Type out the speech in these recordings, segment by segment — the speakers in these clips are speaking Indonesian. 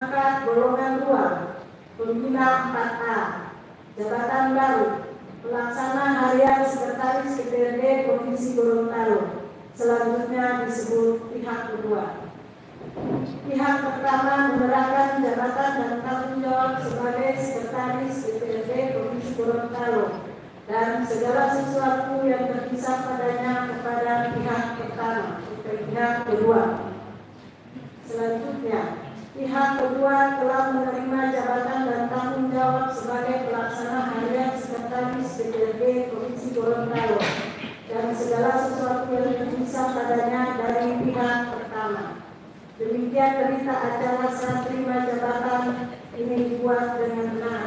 golongan 2, pembina 4A, jabatan baru, pelaksana harian sekretaris DPRD Provinsi Gorontalo, selanjutnya disebut pihak kedua. Pihak pertama menyerahkan jabatan dan tanggung jawab sebagai sekretaris DPRD Provinsi Gorontalo dan segala sesuatu yang terpisah padanya kepada pihak pertama, pihak kedua. Selanjutnya, pihak kedua telah menerima jabatan dan tanggung jawab sebagai pelaksana harian sekretaris DPRD Provinsi Gorontalo dan segala sesuatu yang terpisah padanya dari pihak pertama. Demikian berita acara serah terima jabatan ini dibuat dengan benar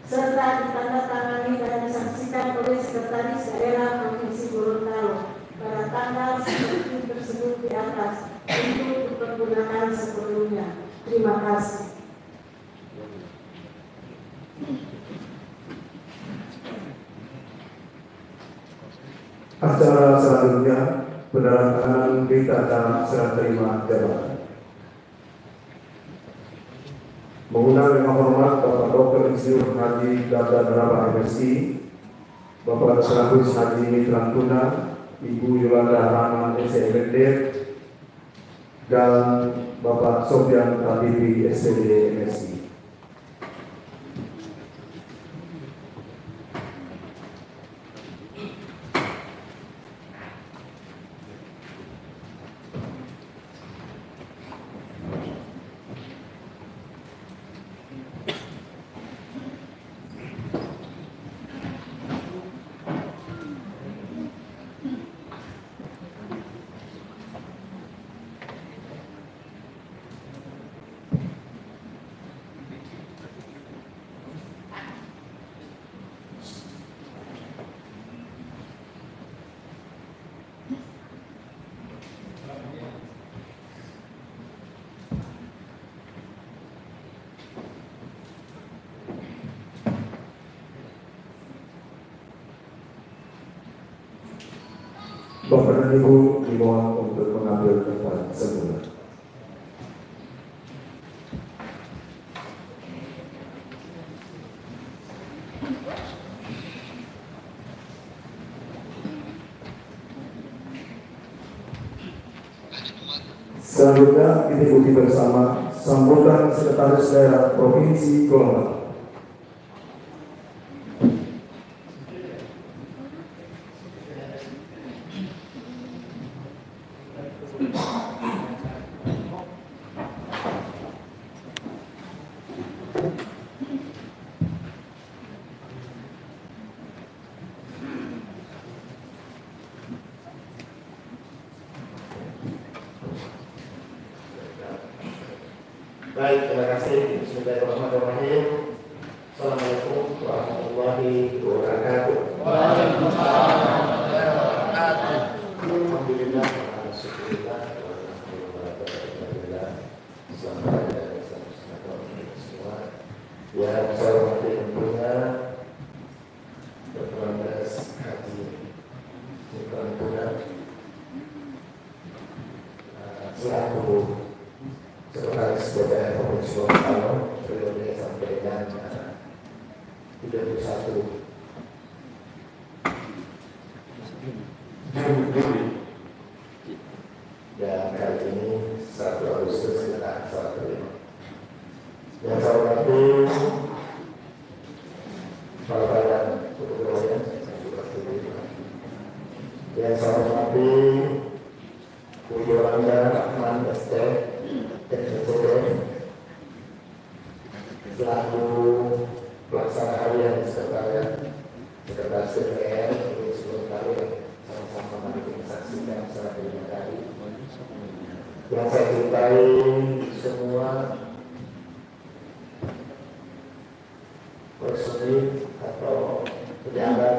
serta ditandatangani dan disaksikan oleh Sekretaris Daerah Provinsi Gorontalo pada tanggal seperti tersebut di atas untuk dipergunakan sepenuhnya. Terima kasih. Acara selanjutnya penandatanganan berita acara serah terima jabatan. Mengundang yang hormat Bapak Dr. Insinyur Haji Dr. Daraba MSI, Bapak Serahus Haji Mitra Tuna, Ibu Yolanda Rahman SMD, dan Bapak Sofian Tabibi SPD MSI. Bapak dan Ibu dimohon untuk mengambil tempat semula. Selanjutnya kita ikuti bersama sambutan Sekretaris Daerah Provinsi Gorontalo. Baik, terima kasih. Bismillahirrahmanirrahim. Assalamualaikum warahmatullahi wabarakatuh. Waalaikumsalam warahmatullahi wabarakatuh. Alhamdulillah, alhamdulillah, alhamdulillah. Selamat datang semua. Ya, saya hormati tentunya Dr. Haji Mitra Tuna selaku Sekretaris DPR Provinsi Gorontalo periode sampai dengan 31 Juli dan kali ini 1 Agustus kita 1 yang saya hormati Bapak dan Ibu Ketua yang saya hormati Bu Yolanda Rahman ST selaku pelaksana harian sekretaris DPR Provinsi Gorontalo yang sama-sama kami saksikan secara terima kasih. Yang saya cintai semua personil atau pejabat